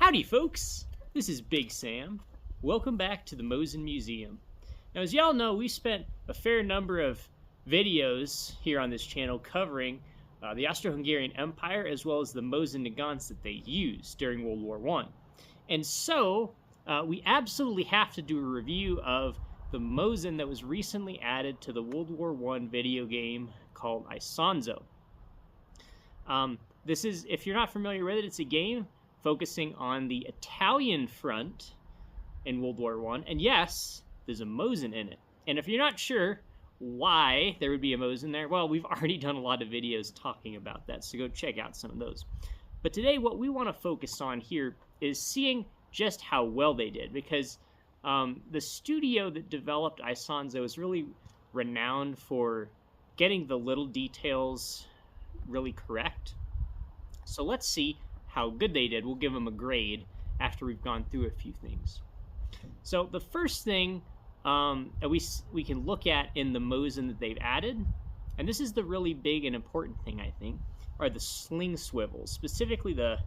Howdy, folks! This is Big Sam. Welcome back to the Mosin Museum. Now, as y'all know, we spent a fair number of videos here on this channel covering the Austro-Hungarian Empire as well as the Mosin nagants that they used during World War I. And so, we absolutely have to do a review of the Mosin that was recently added to the World War I video game called Isonzo. This is, if you're not familiar with it, it's a game focusing on the Italian front in World War I, and yes, there's a Mosin in it. And if you're not sure why there would be a Mosin there, well, we've already done a lot of videos talking about that, so go check out some of those. But today, what we want to focus on here is seeing just how well they did, because the studio that developed Isonzo is really renowned for getting the little details really correct. So let's see how good they did. We'll give them a grade after we've gone through a few things. So the first thing we can look at in the Mosin that they've added, and this is the really big and important thing, I think, are the sling swivels, specifically the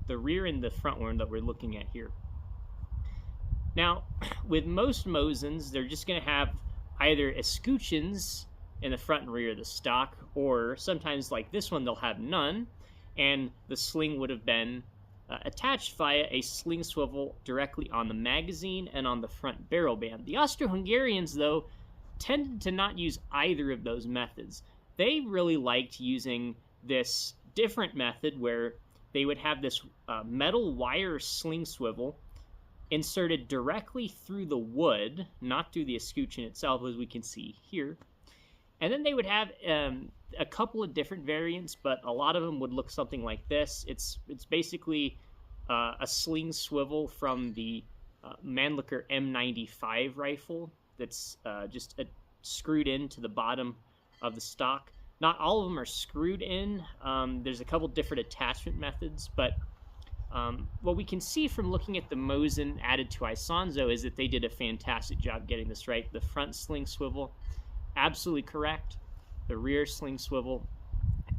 rear and the front one that we're looking at here. Now, with most Mosins, they're just going to have either escutcheons in the front and rear of the stock, or sometimes like this one, they'll have none, and the sling would have been attached via a sling swivel directly on the magazine and on the front barrel band. The Austro-Hungarians, though, tended to not use either of those methods. They really liked using this different method where they would have this metal wire sling swivel inserted directly through the wood, not through the escutcheon itself, as we can see here. And then they would have a couple of different variants, but a lot of them would look something like this. It's basically a sling swivel from the Mannlicher M95 rifle that's just screwed into the bottom of the stock. Not all of them are screwed in. There's a couple different attachment methods, but what we can see from looking at the Mosin added to Isonzo is that they did a fantastic job getting this right. The front sling swivel, absolutely correct. The rear sling swivel,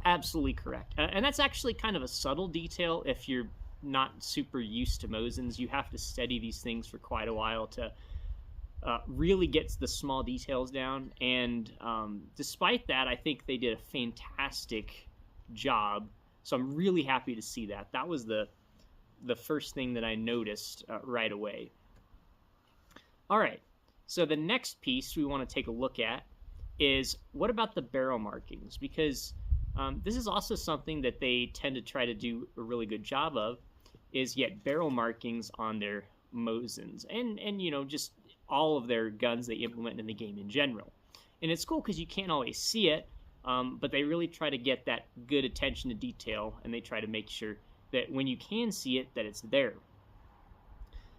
absolutely correct. And that's actually kind of a subtle detail if you're not super used to Mosins. You have to study these things for quite a while to really get the small details down. And despite that, I think they did a fantastic job. So I'm really happy to see that. That was the first thing that I noticed right away. All right, so the next piece we want to take a look at is what about the barrel markings? Because this is also something that they tend to try to do a really good job of, is get barrel markings on their Mosins and you know, just all of their guns they implement in the game in general. And it's cool because you can't always see it, but they really try to get that good attention to detail, and they try to make sure that when you can see it, that it's there.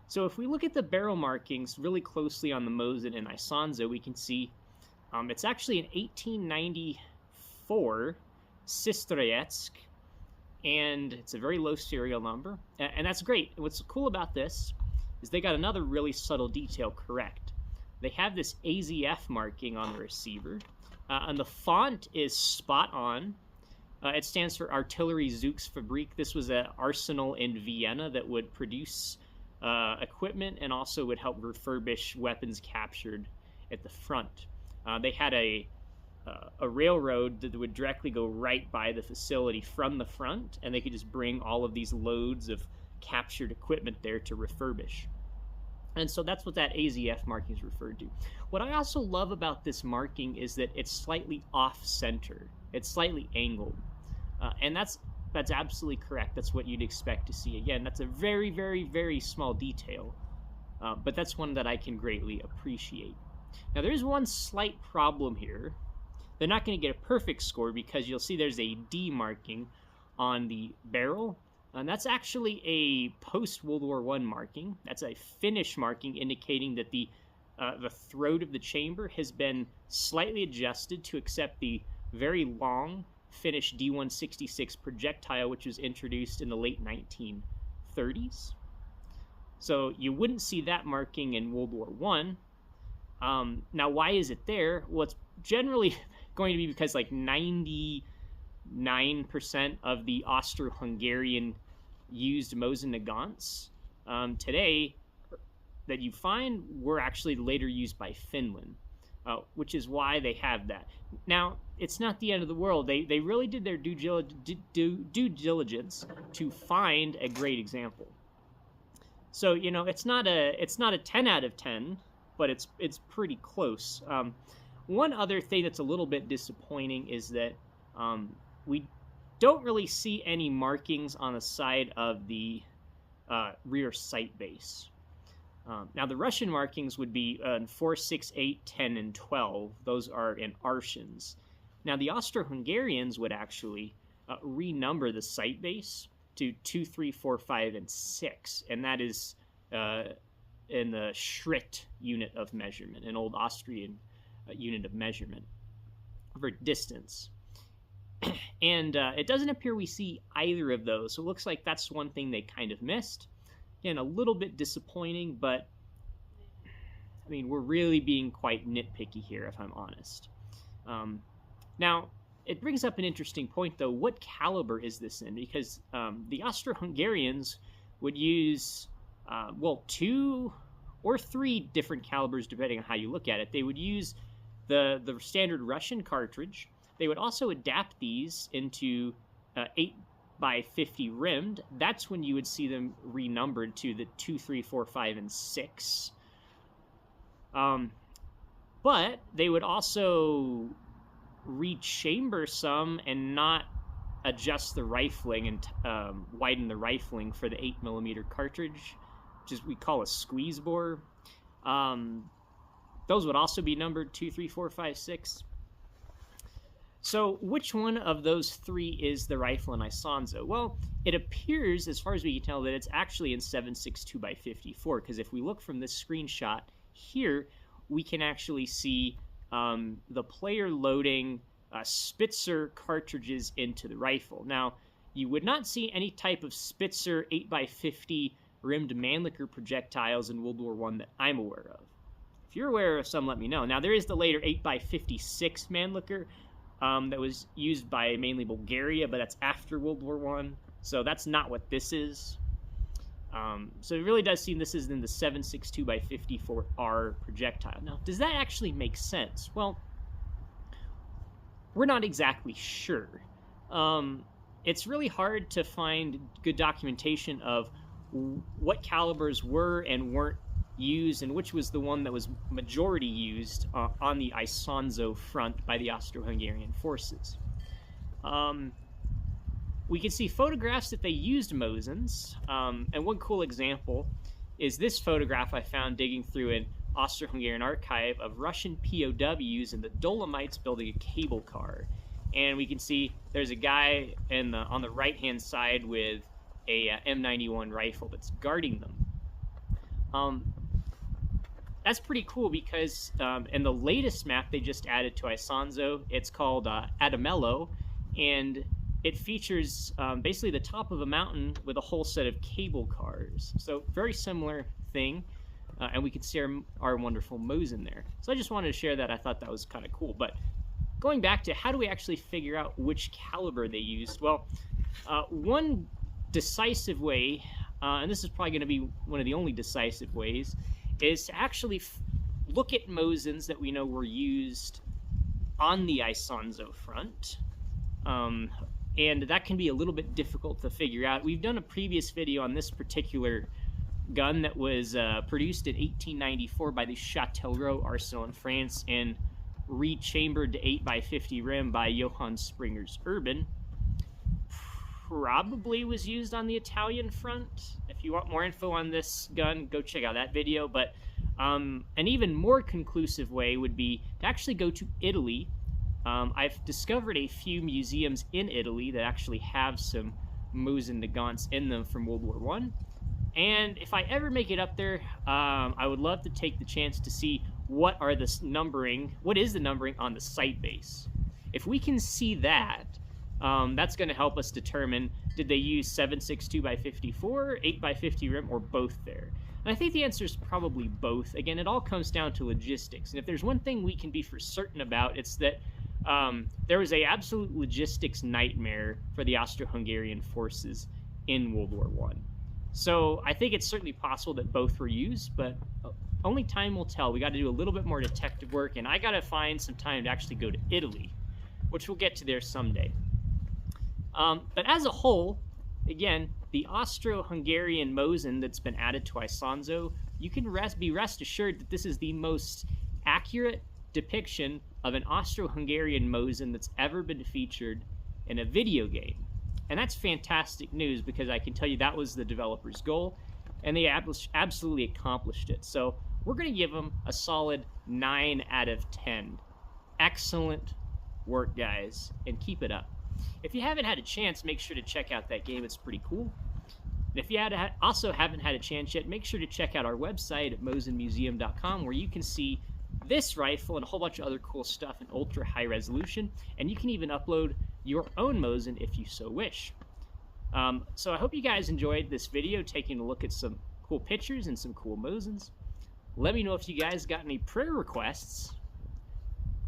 So if we look at the barrel markings really closely on the Mosin and Isonzo, we can see it's actually an 1894 Systrojecz, and it's a very low serial number, and that's great. What's cool about this is they got another really subtle detail correct. They have this AZF marking on the receiver, and the font is spot on. It stands for Artillerie Zugfabrik. This was an arsenal in Vienna that would produce equipment and also would help refurbish weapons captured at the front. They had a railroad that would directly go right by the facility from the front, and they could just bring all of these loads of captured equipment there to refurbish. And so that's what that AZF marking is referred to. What I also love about this marking is that it's slightly off-center. It's slightly angled. And that's absolutely correct. That's what you'd expect to see. Again, that's a very, very, very small detail, but that's one that I can greatly appreciate. Now, there's one slight problem here. They're not going to get a perfect score because you'll see there's a D marking on the barrel, and that's actually a post-World War I marking. That's a finish marking indicating that the throat of the chamber has been slightly adjusted to accept the very long Finnish D-166 projectile, which was introduced in the late 1930s. So you wouldn't see that marking in World War I. Now, why is it there? Well, it's generally going to be because like 99% of the Austro-Hungarian used Mosin Nagants today that you find were actually later used by Finland, which is why they have that. Now, it's not the end of the world. They really did their due diligence to find a great example. So, you know, it's not a 10 out of 10, but it's pretty close. One other thing that's a little bit disappointing is that we don't really see any markings on the side of the rear sight base. Now, the Russian markings would be 4, 6, 8, 10, and 12. Those are in Arshins. Now, the Austro-Hungarians would actually renumber the sight base to 2, 3, 4, 5, and 6, and that is in the Schritt unit of measurement, an old Austrian unit of measurement for distance. And it doesn't appear we see either of those, so it looks like that's one thing they kind of missed. Again, a little bit disappointing, but I mean, we're really being quite nitpicky here, if I'm honest. Now, it brings up an interesting point, though. What caliber is this in? Because the Austro-Hungarians would use, well, 2 or 3 different calibers, depending on how you look at it. They would use the standard Russian cartridge. They would also adapt these into 8x50 rimmed. That's when you would see them renumbered to the 2, 3, 4, 5, and 6. But they would also rechamber some and not adjust the rifling and widen the rifling for the 8mm cartridge, which is we call a squeeze bore. Those would also be numbered 2, 3, 4, 5, 6. So which one of those 3 is the rifle in Isonzo? Well, it appears, as far as we can tell, that it's actually in 7.62x54, because if we look from this screenshot here, we can actually see the player loading Spitzer cartridges into the rifle. Now, you would not see any type of Spitzer 8x50 rimmed Mannlicher projectiles in World War I that I'm aware of. If you're aware of some, let me know. Now, there is the later 8x56 Mannlicher that was used by mainly Bulgaria, but that's after World War I, so that's not what this is. So it really does seem this is in the 7.62x54R projectile. Now, does that actually make sense? Well, we're not exactly sure. It's really hard to find good documentation of what calibers were and weren't used, and which was the one that was majority used on the Isonzo front by the Austro-Hungarian forces. We can see photographs that they used Mosins, and one cool example is this photograph I found digging through an Austro-Hungarian archive of Russian POWs in the Dolomites building a cable car. And we can see there's a guy on the right-hand side with a M91 rifle that's guarding them. That's pretty cool because in the latest map they just added to Isonzo, it's called Adamello, and it features basically the top of a mountain with a whole set of cable cars. So very similar thing, and we can see our wonderful Mosin there. So I just wanted to share that. I thought that was kind of cool. But going back to how do we actually figure out which caliber they used? Well, one decisive way, and this is probably going to be one of the only decisive ways, is to actually look at Mosins that we know were used on the Isonzo front. And that can be a little bit difficult to figure out. We've done a previous video on this particular gun that was produced in 1894 by the Châtellerault Arsenal in France and rechambered to 8x50 rim by Johann Springer's Urban. Probably was used on the Italian front. If you want more info on this gun, go check out that video. But an even more conclusive way would be to actually go to Italy. I've discovered a few museums in Italy that actually have some Mosin Nagants in them from World War I. And if I ever make it up there, I would love to take the chance to see what is the numbering on the sight base. If we can see that, that's going to help us determine, did they use 7.62x54, 8x50 rim, or both there? And I think the answer is probably both. Again, it all comes down to logistics. And if there's one thing we can be for certain about, it's that there was an absolute logistics nightmare for the Austro-Hungarian forces in World War I. So I think it's certainly possible that both were used, but only time will tell. We got to do a little bit more detective work, and I got to find some time to actually go to Italy, which we'll get to there someday. But as a whole, again, the Austro-Hungarian Mosin that's been added to Isonzo, you can be rest assured that this is the most accurate depiction of an Austro-Hungarian Mosin that's ever been featured in a video game. And that's fantastic news, because I can tell you that was the developer's goal, and they absolutely accomplished it. So we're going to give them a solid 9 out of 10. Excellent work, guys, and keep it up. If you haven't had a chance, make sure to check out that game. It's pretty cool. And if you also haven't had a chance yet, make sure to check out our website at mosinmuseum.com, where you can see this rifle and a whole bunch of other cool stuff in ultra high resolution, and you can even upload your own Mosin if you so wish. So I hope you guys enjoyed this video, taking a look at some cool pictures and some cool Mosins. Let me know if you guys got any prayer requests,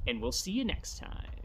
and we'll see you next time.